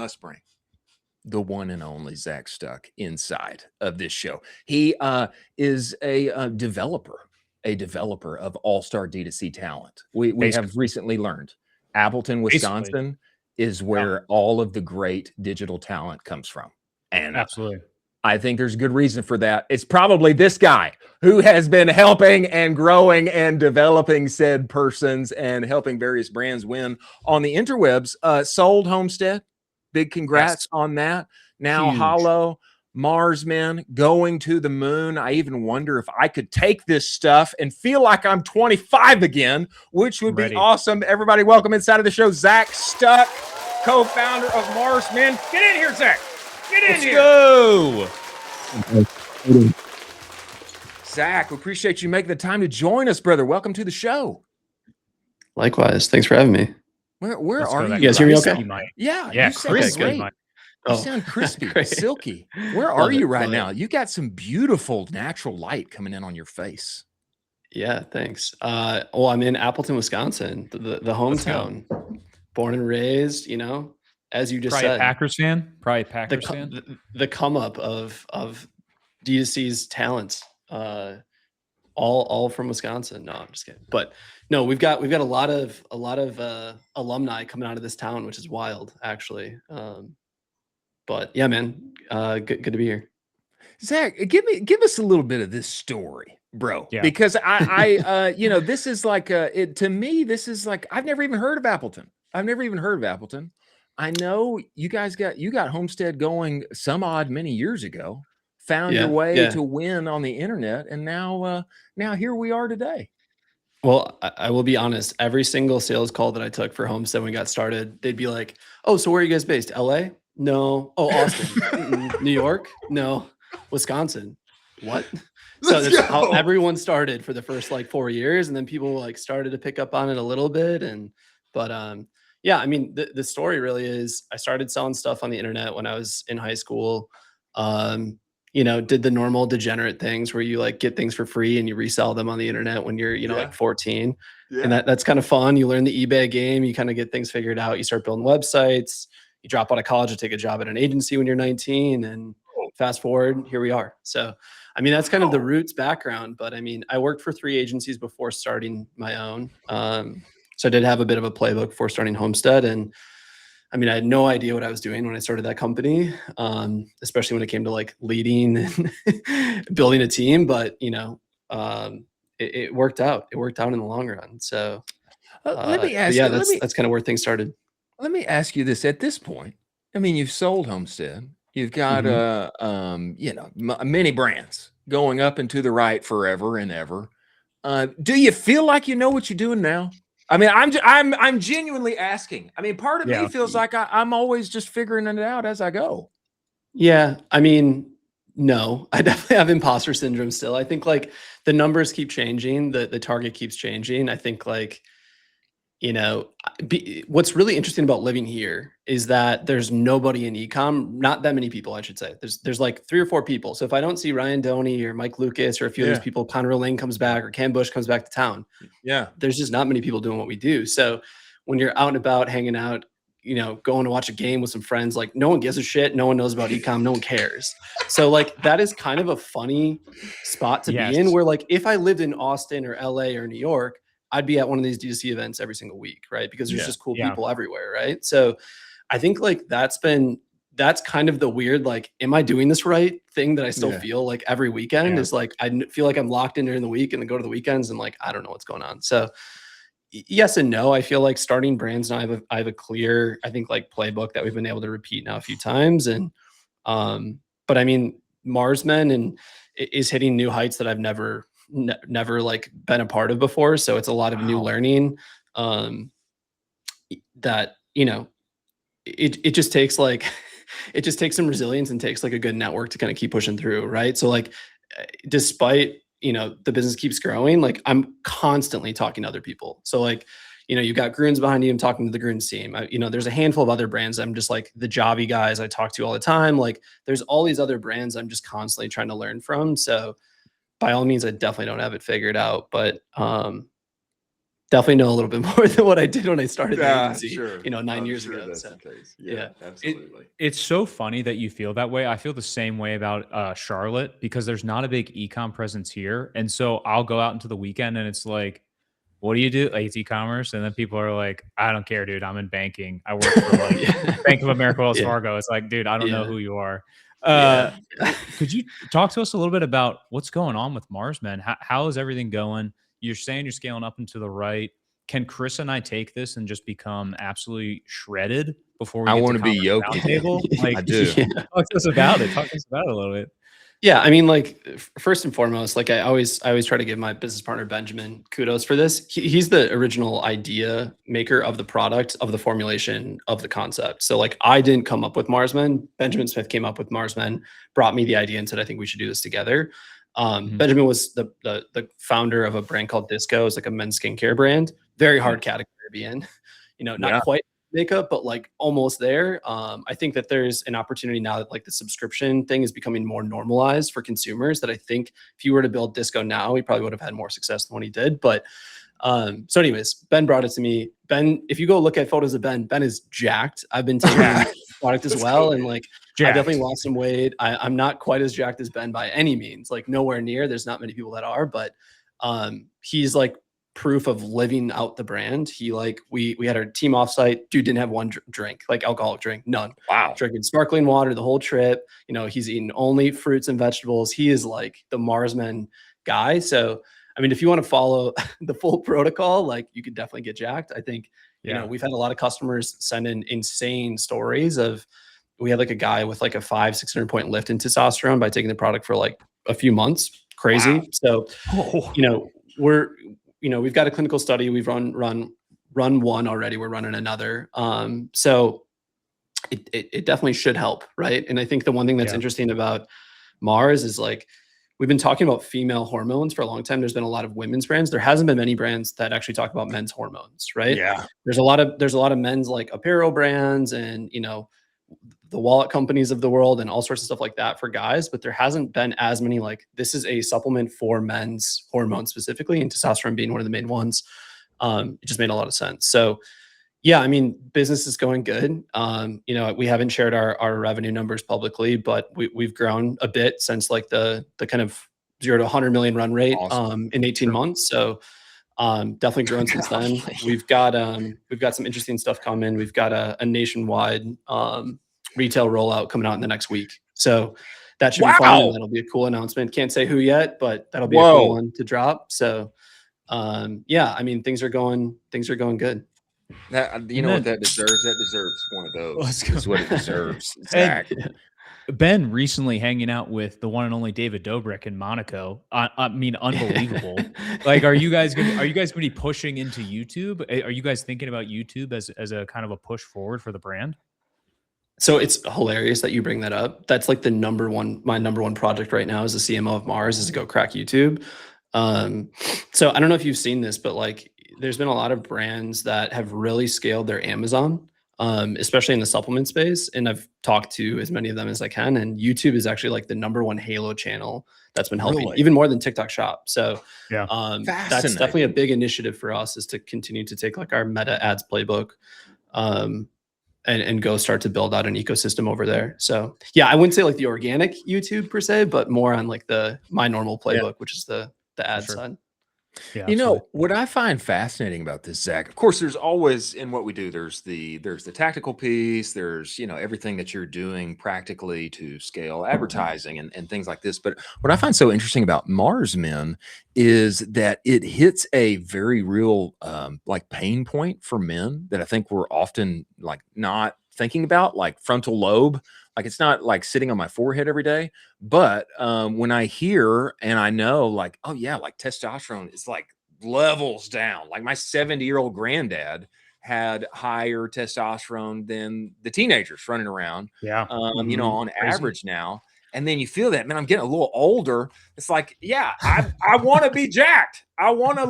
must bring the one and only Zach Stuck inside of this show. He is a developer of all-star D2C talent. We have recently learned Appleton, Wisconsin is where all of the great digital talent comes from. And absolutely, I think there's good reason for that. It's probably this guy who has been helping and growing and developing said persons and helping various brands win on the interwebs. Sold Homestead. Big congrats on that. Now, Hollow, MarsMen, going to the moon. I even wonder if I could take this stuff and feel like I'm 25 again, which would be awesome. Everybody, welcome inside of the show, Zach Stuck, co-founder of MarsMen. Get in here, Zach. Get in here. Go. Zach, we appreciate you making the time to join us, brother. Welcome to the show. Likewise. Thanks for having me. Where are you? You guys hear me okay? Yeah, you sound great. You sound crispy, silky. Where are you right now? You got some beautiful natural light coming in on your face. Yeah, thanks. Well, I'm in Appleton, Wisconsin, the hometown. Born and raised, you know, as you just said. Packers fan? Probably Packers fan? The come up of D2C's talents, all from Wisconsin. No, I'm just kidding. But no, we've got a lot of alumni coming out of this town, which is wild, actually. But yeah, man, good to be here. Zach, give us a little bit of this story, bro. Yeah. Because I you know, this is like to me, this is like I've never even heard of Appleton. I know you guys got Homestead going some odd many years ago. Found your way to win on the internet, and now here we are today. Well, I will be honest. Every single sales call that I took for Homestead when we got started, they'd be like, "Oh, so where are you guys based? LA? No. Oh, Austin. New York? No. Wisconsin. What?" So that's how everyone started for the first like 4 years, and then people like started to pick up on it a little bit. But yeah, I mean, the story really is I started selling stuff on the internet when I was in high school. You know, did the normal degenerate things where you like get things for free and you resell them on the internet when you're, like 14. Yeah. And that's kind of fun. You learn the eBay game, you kind of get things figured out. You start building websites, you drop out of college to take a job at an agency when you're 19, and fast forward, here we are. So, I mean, that's kind of the roots background, but I mean, I worked for 3 agencies before starting my own. So I did have a bit of a playbook before starting Homestead, and I mean, I had no idea what I was doing when I started that company, especially when it came to like leading and building a team. But, you know, it worked out. It worked out in the long run. So let me ask you, that's kind of where things started. Let me ask you this at this point. I mean, you've sold Homestead. You've got, you know, many brands going up and to the right forever and ever. Do you feel like you know what you're doing now? I mean, I'm genuinely asking. I mean, part of me feels like I'm always just figuring it out as I go. Yeah, I mean, no, I definitely have imposter syndrome still. I think like the numbers keep changing, the target keeps changing. I think like, you know, what's really interesting about living here is that there's nobody in ecom, not that many people, I should say. There's like 3 or 4 people. So if I don't see Ryan Doney or Mike Lucas or a few of these people, Conor Lane comes back or Cam Bush comes back to town. Yeah. There's just not many people doing what we do. So when you're out and about, hanging out, you know, going to watch a game with some friends, like no one gives a shit. No one knows about ecom. No one cares. So like that is kind of a funny spot to be in, where like if I lived in Austin or LA or New York, I'd be at one of these D2C events every single week, right? Because there's just cool people everywhere, right? So I think like that's kind of the weird, like, am I doing this right thing that I still feel like every weekend is like, I feel like I'm locked in during the week and then go to the weekends and like, I don't know what's going on. So yes and no. I feel like starting brands now, I have a clear, I think like playbook that we've been able to repeat now a few times. And, but I mean, MarsMen and is hitting new heights that I've never like been a part of before. So it's a lot of new learning, that, you know, it just takes like, it just takes some resilience and takes like a good network to kind of keep pushing through. Right. So like, despite, you know, the business keeps growing, like I'm constantly talking to other people. So like, you know, you've got Grunes behind you, I'm talking to the Grunes team. You know, there's a handful of other brands. I'm just like the Javi guys I talk to all the time. Like there's all these other brands I'm just constantly trying to learn from. So by all means, I definitely don't have it figured out, but definitely know a little bit more than what I did when I started the agency, Sure. 9 years sure ago. that's So the case. yeah. Absolutely. It's so funny that you feel that way. I feel the same way about Charlotte because there's not a big ecom presence here. And so I'll go out into the weekend and it's like, what do you do? Like, it's e-commerce. And then people are like, I don't care, dude. I'm in banking. I work for like Yeah. Bank of America, Wells Yeah. Fargo. It's like, dude, I don't know Yeah. who you are. Yeah. Could you talk to us a little bit about what's going on with MarsMen? How is everything going? You're saying you're scaling up and to the right. Can Chris and I take this and just become absolutely shredded before we I get to want to be Commerce yoked. Roundtable? Like, I do. Yeah. talk to us about it. Talk to us about it a little bit. Yeah, I mean, like first and foremost, like I always try to give my business partner Benjamin kudos for this. He's the original idea maker of the product, of the formulation, of the concept. So like I didn't come up with MarsMen. Benjamin Smith came up with MarsMen, brought me the idea, and said, "I think we should do this together." Benjamin was the founder of a brand called Disco. It's like a men's skincare brand. Very hard category to be in. Not quite makeup, but like almost there. I think that there's an opportunity now that like the subscription thing is becoming more normalized for consumers, that I think if you were to build Disco now, he probably would have had more success than what he did. But so anyways, Ben brought it to me. Ben, if you go look at photos of Ben is jacked. I've been taking the product as well. And like, I definitely lost some weight. I'm not quite as jacked as Ben by any means, like nowhere near. There's not many people that are, but he's like proof of living out the brand. He like, we had our team offsite. Dude didn't have one drink, like alcoholic drink, none. Wow. Drinking sparkling water the whole trip. He's eating only fruits and vegetables. He is like the MarsMen guy. So, I mean, if you want to follow the full protocol, like you could definitely get jacked. I think, we've had a lot of customers send in insane stories of, we had like a guy with like a 500-600 point lift in testosterone by taking the product for like a few months. Crazy. Wow. So, we've got a clinical study. We've run one already. We're running another. So it definitely should help, right? And I think the one thing that's interesting about Mars is like, we've been talking about female hormones for a long time. There's been a lot of women's brands. There hasn't been many brands that actually talk about men's hormones, right? Yeah. There's a lot of men's like apparel brands and the wallet companies of the world and all sorts of stuff like that for guys, but there hasn't been as many like, this is a supplement for men's hormones specifically, and testosterone being one of the main ones. It just made a lot of sense. So yeah, I mean, business is going good. We haven't shared our revenue numbers publicly, but we've grown a bit since like the kind of 0 to 100 million run rate in 18 months. So definitely grown since then. We've got some interesting stuff coming. We've got a nationwide retail rollout coming out in the next week. So that should be fun. And that'll be a cool announcement. Can't say who yet, but that'll be a cool one to drop. So yeah, I mean, things are going good. What that deserves? That deserves one of those. That's what it deserves. Zach. Ben recently hanging out with the one and only David Dobrik in Monaco. I mean, unbelievable. Like, are you guys going to be pushing into YouTube? Are you guys thinking about YouTube as a kind of a push forward for the brand? So it's hilarious that you bring that up. That's like my number one project right now as the CMO of Mars is to go crack YouTube. So I don't know if you've seen this, but like there's been a lot of brands that have really scaled their Amazon, especially in the supplement space. And I've talked to as many of them as I can. And YouTube is actually like the number one Halo channel that's been helping even more than TikTok Shop. So that's definitely a big initiative for us, is to continue to take like our meta ads playbook, and go start to build out an ecosystem over there. So yeah, I wouldn't say like the organic YouTube per se, but more on like my normal playbook, which is the ad side. Yeah, what I find fascinating about this, Zach, of course, there's always in what we do, there's the tactical piece, there's, everything that you're doing practically to scale advertising and things like this. But what I find so interesting about MarsMen is that it hits a very real like pain point for men that I think we're often like not thinking about, like frontal lobe. Like it's not like sitting on my forehead every day, but when I hear and I know like, oh yeah, like testosterone is like levels down. Like my 70-year-old granddad had higher testosterone than the teenagers running around. Yeah. On average now. And then you feel that, man, I'm getting a little older. It's like, yeah, I want to be jacked. I want to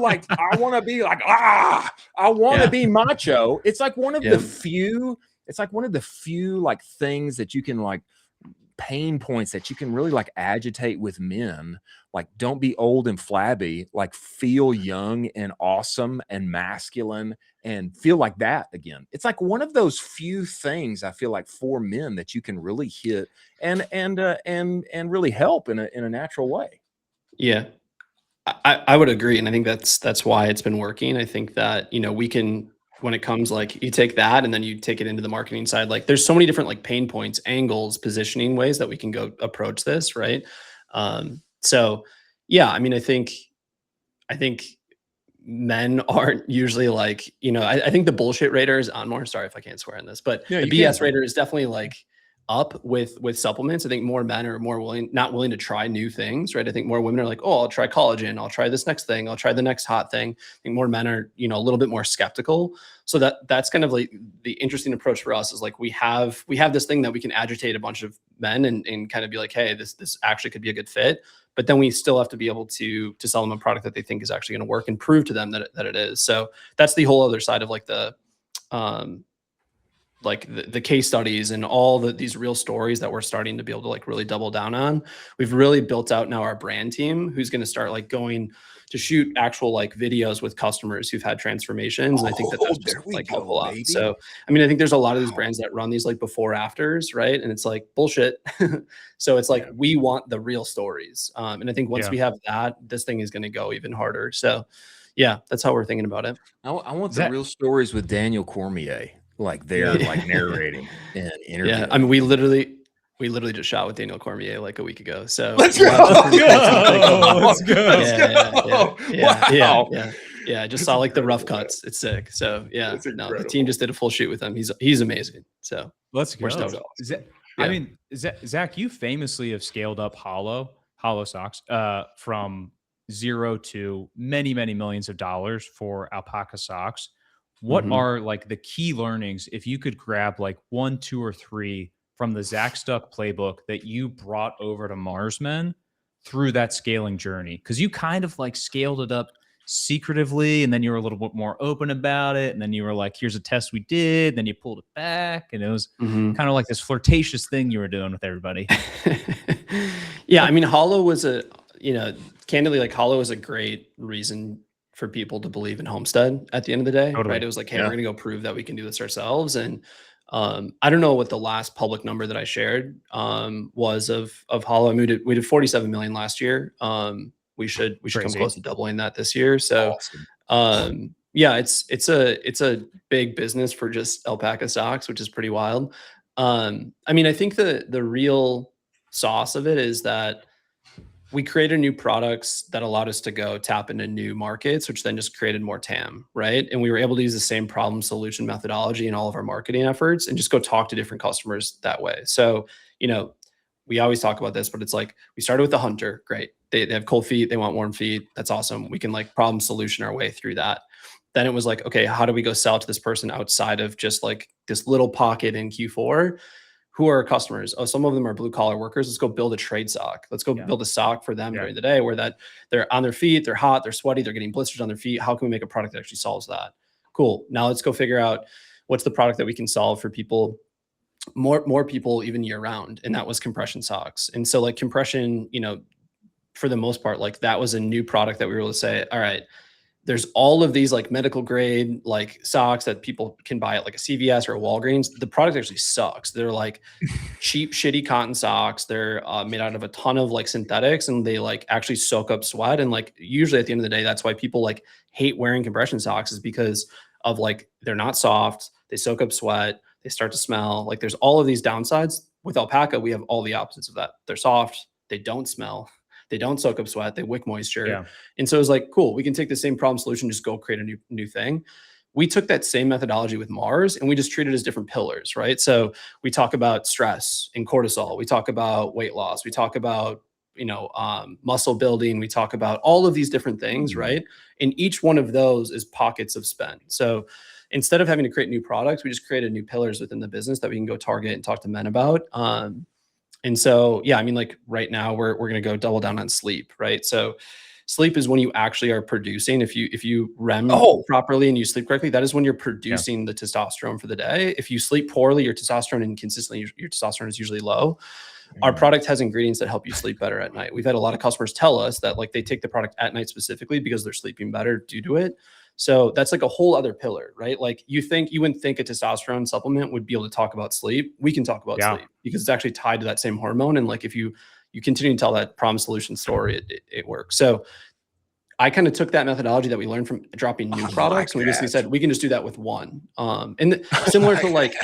be like, I want to be macho. It's like one of the few. It's like one of the few like things that you can like pain points that you can really like agitate with men. Like, don't be old and flabby, like feel young and awesome and masculine and feel like that again. It's like one of those few things I feel like for men that you can really hit and really help in a natural way. Yeah. I would agree. And I think that's why it's been working. I think that, we can, when it comes like you take that and then you take it into the marketing side, like there's so many different like pain points, angles, positioning ways that we can go approach this. Right. So yeah, I mean, I think men aren't usually like, I think the bullshit rater is on more. Sorry if I can't swear on this, but Yeah, the you BS can. rater is definitely like up with supplements. I think more men are not willing to try new things, right? I think more women are like, oh, I'll try collagen. I'll try this next thing. I'll try the next hot thing. I think more men are, a little bit more skeptical. So that's kind of like the interesting approach for us is like, we have this thing that we can agitate a bunch of men and kind of be like, hey, this actually could be a good fit. But then we still have to be able to sell them a product that they think is actually going to work and prove to them that it is. So that's the whole other side of like the case studies and all these real stories that we're starting to be able to like really double down on. We've really built out now our brand team who's going to start like going to shoot actual like videos with customers who've had transformations. And I think that's just like help a lot. Baby. So, I mean, I think there's a lot of these brands that run these like before afters, right? And it's like bullshit. So it's like, we want the real stories. And I think once we have that, this thing is going to go even harder. So yeah, that's how we're thinking about it. I want the real stories with Daniel Cormier. Like they're like narrating and interviewing. Yeah, I mean, we literally just shot with Daniel Cormier like a week ago. So let's go. Let's go. Yeah. I just saw like the rough cuts. It's sick. So yeah, no, the team just did a full shoot with him. He's amazing. So let's go. I mean, Zach, you famously have scaled up Hollow socks from 0 to many, many millions of dollars for alpaca socks. What are like the key learnings if you could grab like 1, 2, or 3 from the Zach Stuck playbook that you brought over to MarsMen through that scaling journey? Because you kind of like scaled it up secretively and then you were a little bit more open about it. And then you were like, here's a test we did. Then you pulled it back. And it was kind of like this flirtatious thing you were doing with everybody. Yeah. I mean, Hollow was candidly, like Hollow was a great reason for people to believe in Homestead at the end of the day, right? It was like, hey, we're going to go prove that we can do this ourselves. And I don't know what the last public number that I shared was of Hollow. I mean, we did 47 million last year. We should come close to doubling that this year. So, yeah, it's a big business for just alpaca socks, which is pretty wild. I mean, I think the real sauce of it is that we created new products that allowed us to go tap into new markets, which then just created more TAM, right? And we were able to use the same problem solution methodology in all of our marketing efforts and just go talk to different customers that way. So, we always talk about this, but it's like, we started with the hunter. Great. They have cold feet. They want warm feet. That's awesome. We can like problem solution our way through that. Then it was like, okay, how do we go sell to this person outside of just like this little pocket in Q4? Who are our customers? Oh, some of them are blue collar workers. Let's go build a trade sock. Let's go build a sock for them during the day where that they're on their feet, they're hot, they're sweaty, they're getting blisters on their feet. How can we make a product that actually solves that? Cool. Now let's go figure out what's the product that we can solve for people, more people even year round. And that was compression socks. And so like compression, for the most part, like that was a new product that we were able to say, all right, there's all of these like medical grade like socks that people can buy at like a CVS or a Walgreens. The product actually sucks. They're like cheap, shitty cotton socks. They're made out of a ton of like synthetics and they like actually soak up sweat. And like usually at the end of the day, that's why people like hate wearing compression socks is because of like, they're not soft. They soak up sweat. They start to smell. Like there's all of these downsides. With alpaca, we have all the opposites of that. They're soft. They don't smell. They don't soak up sweat. They wick moisture. Yeah. And so it was like, cool, we can take the same problem solution, just go create a new thing. We took that same methodology with Mars and we just treat it as different pillars, right? So we talk about stress and cortisol. We talk about weight loss. We talk about, muscle building. We talk about all of these different things, right? And each one of those is pockets of spend. So instead of having to create new products, we just created new pillars within the business that we can go target and talk to men about. And so, yeah, I mean, like right now we're going to go double down on sleep, right? So Sleep is when you actually are producing. If you REM Oh, properly and you sleep correctly, that is when you're producing the testosterone for the day. If you sleep poorly, your testosterone and consistently, your testosterone is usually low. Our product has ingredients that help you sleep better at night. We've had a lot of customers tell us that like they take the product at night specifically because they're sleeping better due to it. So that's like a whole other pillar, right? Like you wouldn't think a testosterone supplement would be able to talk about sleep. We can talk about sleep because it's actually tied to that same hormone. And like if you continue to tell that problem solution story, it works. So I kind of took that methodology that we learned from dropping new products, and we basically said we can just do that with one. Similar to like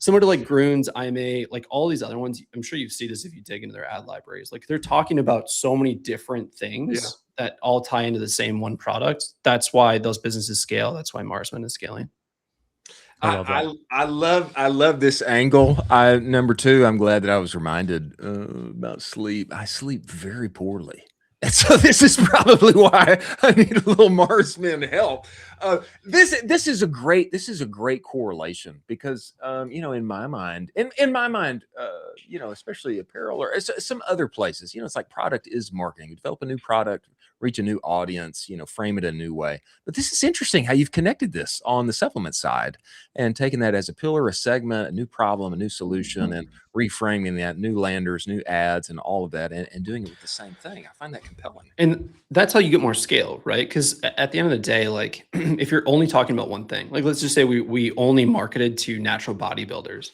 Groones, IMA, like all these other ones. I'm sure you see this if you dig into their ad libraries. Like they're talking about so many different things that all tie into the same one product. That's why those businesses scale. That's why MarsMen is scaling. I love this angle. Number two, I'm glad that I was reminded about sleep. I sleep very poorly. And so this is probably why I need a little MarsMen help. This is a great correlation because in my mind, especially apparel or some other places, it's like product is marketing. You develop a new product, reach a new audience, frame it a new way. But this is interesting how you've connected this on the supplement side and taken that as a pillar, a segment, a new problem, a new solution, and reframing that, new landers, new ads, and all of that, and doing it with the same thing. I find that compelling. And that's how you get more scale, right? Because at the end of the day, like if you're only talking about one thing, like let's just say we only marketed to natural bodybuilders.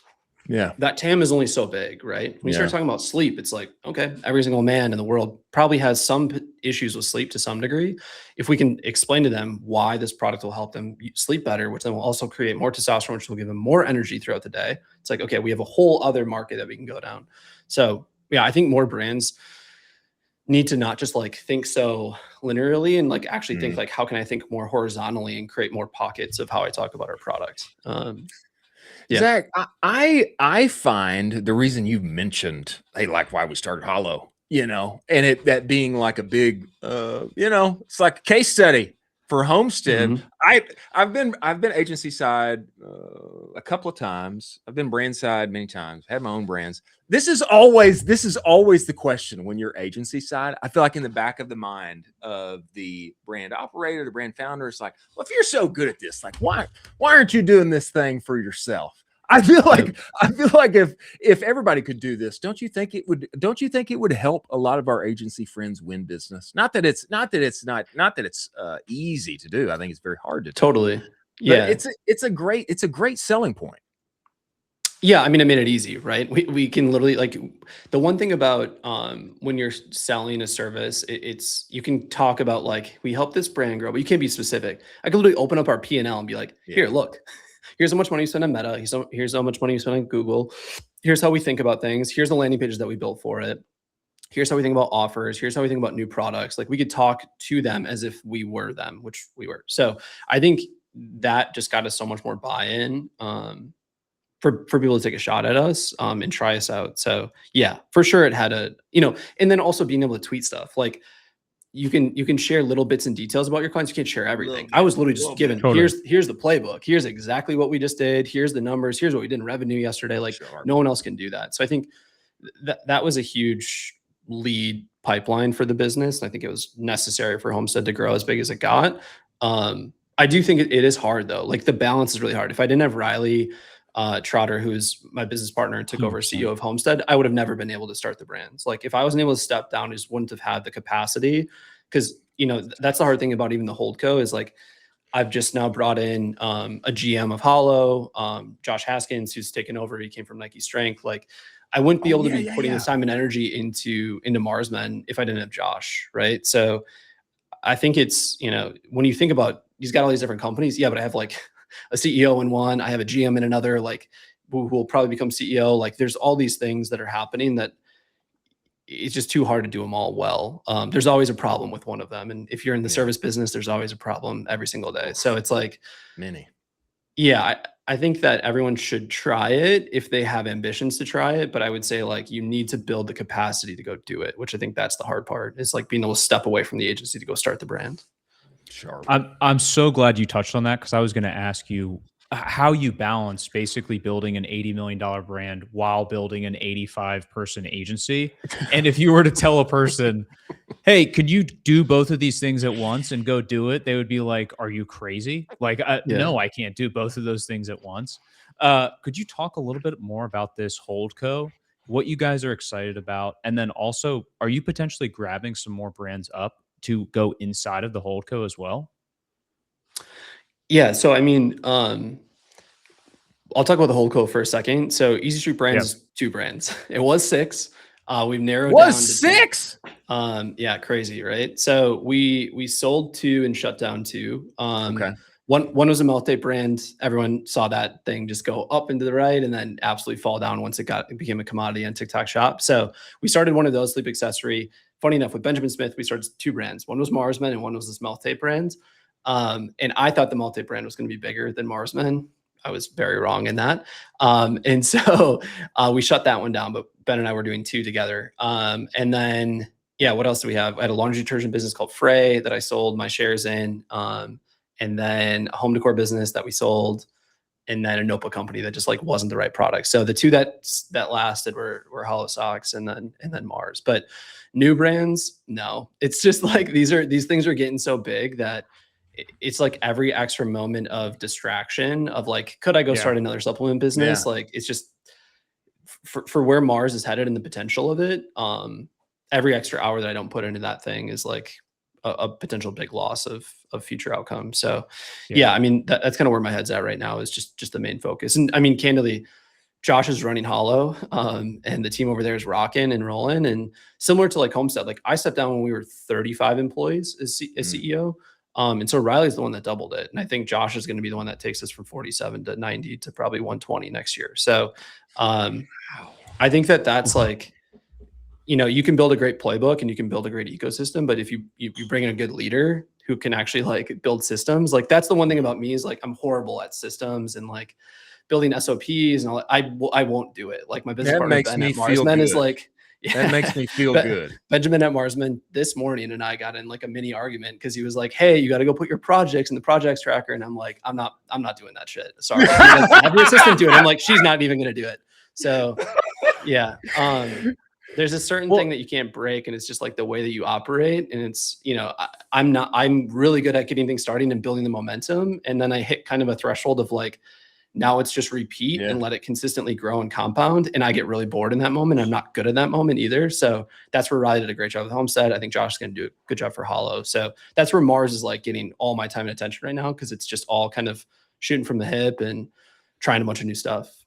Yeah. That TAM is only so big, right? When you start talking about sleep, it's like, okay, every single man in the world probably has some issues with sleep to some degree. If we can explain to them why this product will help them sleep better, which then will also create more testosterone, which will give them more energy throughout the day. It's like, okay, we have a whole other market that we can go down. So yeah, I think more brands need to not just like think so linearly and like actually think like, how can I think more horizontally and create more pockets of how I talk about our product? Zach, I find the reason you mentioned, hey, like why we started Hollow, and that being like a big, it's like a case study for Homestead. I've been agency side a couple of times. I've been brand side many times. Had my own brands. This is always the question when you're agency side. I feel like in the back of the mind of the brand operator, the brand founder, it's like, well, if you're so good at this, like why aren't you doing this thing for yourself? I feel like if everybody could do this, don't you think it would help a lot of our agency friends win business? Not that it's easy to do. I think it's very hard to do. Totally. Yeah. But it's a great selling point. Yeah, I mean, I made it easy, right? We can literally like the one thing about when you're selling a service, it's you can talk about like we help this brand grow, but you can't be specific. I could literally open up our P&L and be like, here, look, here's how much money you spend on Meta. Here's how much money you spend on Google. Here's how we think about things. Here's the landing pages that we built for it. Here's how we think about offers. Here's how we think about new products. Like we could talk to them as if we were them, which we were. So I think that just got us so much more buy-in. For people to take a shot at us and try us out. So yeah, for sure it had and then also being able to tweet stuff. Like you can share little bits and details about your clients. You can't share everything. I was literally just given, here's the playbook. Here's exactly what we just did. Here's the numbers. Here's what we did in revenue yesterday. Like no one else can do that. So I think that was a huge lead pipeline for the business. And I think it was necessary for Homestead to grow as big as it got. I do think it is hard though. Like the balance is really hard. If I didn't have Riley Trotter, who's my business partner and took over CEO of Homestead, I would have never been able to start the brands. Like if I wasn't able to step down, I just wouldn't have had the capacity because, that's the hard thing about even the holdco is like, I've just now brought in a GM of Hollow, Josh Haskins, who's taken over. He came from Nike Strength. Like I wouldn't be able to be putting this time and energy into MarsMen if I didn't have Josh. Right. So I think it's, when you think about, he's got all these different companies. Yeah. But I have like a CEO in one, I have a GM in another, like who will probably become CEO. Like there's all these things that are happening that it's just too hard to do them all well. There's always a problem with one of them. And if you're in the service business, there's always a problem every single day. So it's like I think that everyone should try it if they have ambitions to try it. But I would say like, you need to build the capacity to go do it, which I think that's the hard part. It's like being able to step away from the agency to go start the brand. Sure. I'm so glad you touched on that because I was going to ask you how you balance basically building an $80 million brand while building an 85-person agency. And if you were to tell a person, hey, could you do both of these things at once and go do it? They would be like, are you crazy? Like, Yeah. no, I can't do both of those things at once. Could you talk a little bit more about this holdco, what you guys are excited about? And then also, are you potentially grabbing some more brands up to go inside of the holdco as well? Yeah. So, I mean, I'll talk about the holdco for a second. So Easy Street Brands Yeah. is 2 brands. It was 6. We've narrowed Was down to 6? 2. Yeah, crazy, right? So we sold 2 and shut down 2. Okay. One was a Melt Tape brand. Everyone saw that thing just go up and to the right and then absolutely fall down once it became a commodity on TikTok Shop. So we started one of those, sleep accessory. Funny enough, with Benjamin Smith, we started 2 brands. One was MarsMen and one was this Melt Tape brand. And I thought the Melt Tape brand was going to be bigger than MarsMen. I was very wrong in that. And so we shut that one down, but Ben and I were doing 2 together. And then, yeah, what else do we have? I had a laundry detergent business called Frey that I sold my shares in. And then a home decor business that we sold, and then a notebook company that just like wasn't the right product. So the 2 that lasted were Hollow Socks and then Mars. But new brands, no. It's just like these things are getting so big that it's like every extra moment of distraction of like, could I go start another supplement business? Like it's just for where Mars is headed and the potential of it. Every extra hour that I don't put into that thing is like a potential big loss of future outcome. So yeah, I mean, that's kind of where my head's at right now is just the main focus. And I mean, candidly, Josh is running Hollow, and the team over there is rocking and rolling. And similar to like Homestead, like I stepped down when we were 35 employees as CEO. And so Riley's the one that doubled it. And I think Josh is going to be the one that takes us from 47 to 90 to probably 120 next year. So I think that's like, you know, you can build a great playbook and you can build a great ecosystem, but if you bring in a good leader who can actually like build systems, like that's the one thing about me is like, I'm horrible at systems and like building SOPs and all that. I won't do it. Like my business partner Ben at MarsMen is like, yeah, that makes me feel good. Benjamin at MarsMen this morning and I got in like a mini argument because he was like, hey, you got to go put your projects in the projects tracker. And I'm like, I'm not doing that shit. Sorry. Like, have your assistant do it. I'm like, she's not even going to do it. So yeah. There's a certain thing that you can't break, and it's just like the way that you operate. And it's, you know, I'm really good at getting things starting and building the momentum. And then I hit kind of a threshold of like, now it's just repeat and let it consistently grow and compound. And I get really bored in that moment. I'm not good at that moment either. So that's where Riley did a great job with Homestead. I think Josh is going to do a good job for Hollow. So that's where Mars is like getting all my time and attention right now, because it's just all kind of shooting from the hip and trying a bunch of new stuff.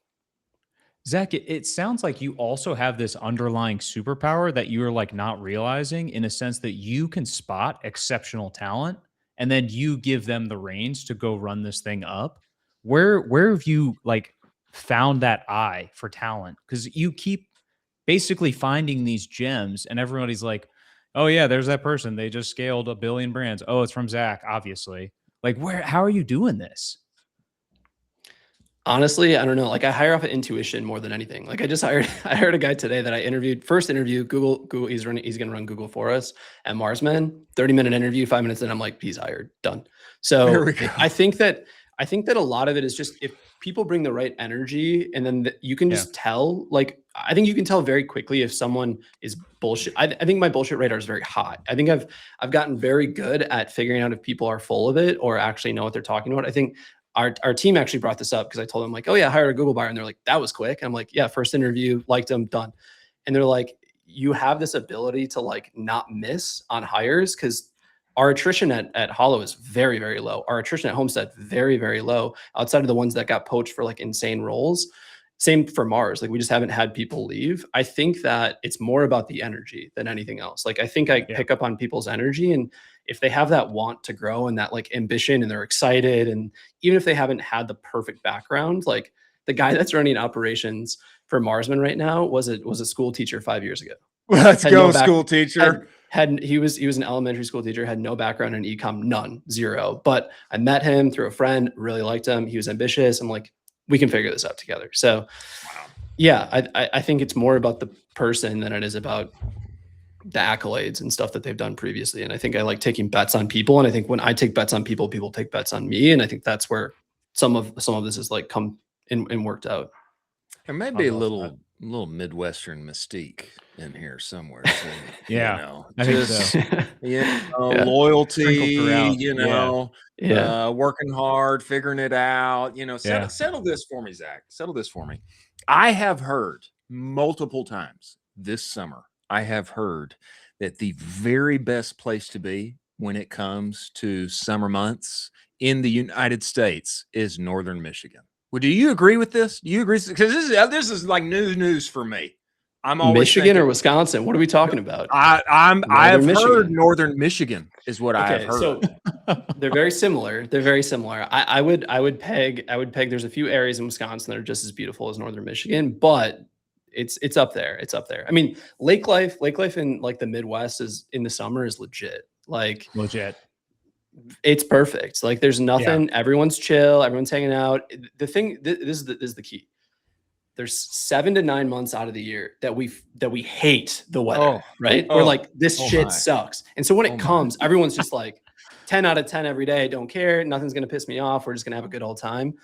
Zach, it sounds like you also have this underlying superpower that you're like not realizing, in a sense that you can spot exceptional talent and then you give them the reins to go run this thing up. Where have you like found that eye for talent? Because you keep basically finding these gems and everybody's like, oh yeah, there's that person. They just scaled 1 billion brands. Oh, it's from Zach, obviously. Like how are you doing this? Honestly, I don't know. Like I hire off of intuition more than anything. Like I hired a guy today that I interviewed. First interview, Google. He's going to run Google for us at MarsMen. 30-minute interview, 5 minutes in, I'm like, he's hired, done. So I think that a lot of it is just if people bring the right energy, and then you can just tell. Like I think you can tell very quickly if someone is bullshit. I think my bullshit radar is very high. I think I've gotten very good at figuring out if people are full of it or actually know what they're talking about. I think our team actually brought this up because I told them like, oh yeah, I hired a Google buyer. And they're like, that was quick. And I'm like, yeah, first interview, liked them, done. And they're like, you have this ability to like not miss on hires, because our attrition at Hollow is very, very low. Our attrition at Homestead, very, very low, outside of the ones that got poached for like insane roles. Same for Mars. Like we just haven't had people leave. I think that it's more about the energy than anything else. Like I think I pick up on people's energy, and if they have that want to grow and that like ambition and they're excited, and even if they haven't had the perfect background, like the guy that's running operations for MarsMen right now was a school teacher 5 years ago. Let's go, school teacher. He was an elementary school teacher, had no background in e-com, none, zero. But I met him through a friend, really liked him. He was ambitious. I'm like, we can figure this out together. So yeah, I think it's more about the person than it is about the accolades and stuff that they've done previously. And I think I like taking bets on people. And I think when I take bets on people, people take bets on me. And I think that's where some of this is like come and worked out. There may be a love little Midwestern mystique in here somewhere. Too, Yeah, you know, I think just so. Yeah. loyalty. throughout. You know, Yeah. working hard, figuring it out. You know, Yeah. settle this for me, Zach. Settle this for me. I have heard multiple times this summer. I have heard that the very best place to be when it comes to summer months in the United States is Northern Michigan. Well, do you agree with this? Do you agree? Because this is like news for me. I'm always Michigan thinking, or Wisconsin? What are we talking about? I've Michigan. heard Northern Michigan is what I have Okay, heard. so they're very similar. They're very similar. I would peg there's a few areas in Wisconsin that are just as beautiful as Northern Michigan, but it's up there. It's up there. I mean, lake life in like the Midwest is in the summer is legit. Like Legit. it's perfect. Like there's nothing, everyone's chill, everyone's hanging out. The thing, this is the key. There's 7 to 9 months out of the year that we hate the weather, right? We're like, this shit sucks. And so when it comes, everyone's just like 10 out of 10 every day. Don't care. Nothing's going to piss me off. We're just going to have a good old time.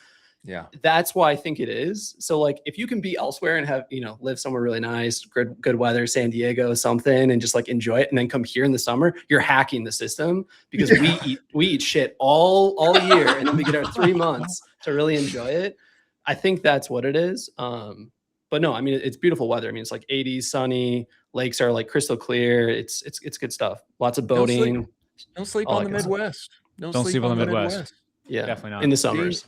Yeah. That's why I think it is. So like, if you can be elsewhere and have, live somewhere really nice, good weather, San Diego, something, and just like enjoy it, and then come here in the summer, you're hacking the system because we eat shit all year, and then we get our 3 months to really enjoy it. I think that's what it is. But no, I mean, it's beautiful weather. I mean, it's like 80s, sunny, lakes are like crystal clear. It's good stuff. Lots of boating. Don't sleep all on that the good stuff. Midwest. Don't sleep on the Midwest. Yeah, Definitely not. in the summers.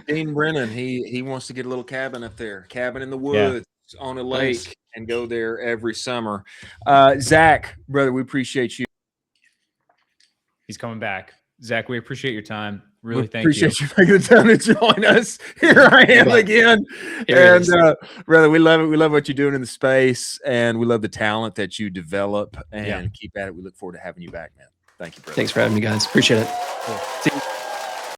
Dean Brennan, he wants to get a little cabin up there, cabin in the woods on a lake, and go there every summer. Zach, brother, we appreciate you. He's coming back. Zach, we appreciate your time. Really, thank appreciate you making the time to join us. Here I am again. And brother, we love it. We love what you're doing in the space, and we love the talent that you develop and keep at it. We look forward to having you back, man. Thank you, brother. Thanks for having me, guys. Appreciate it. Cool. See you.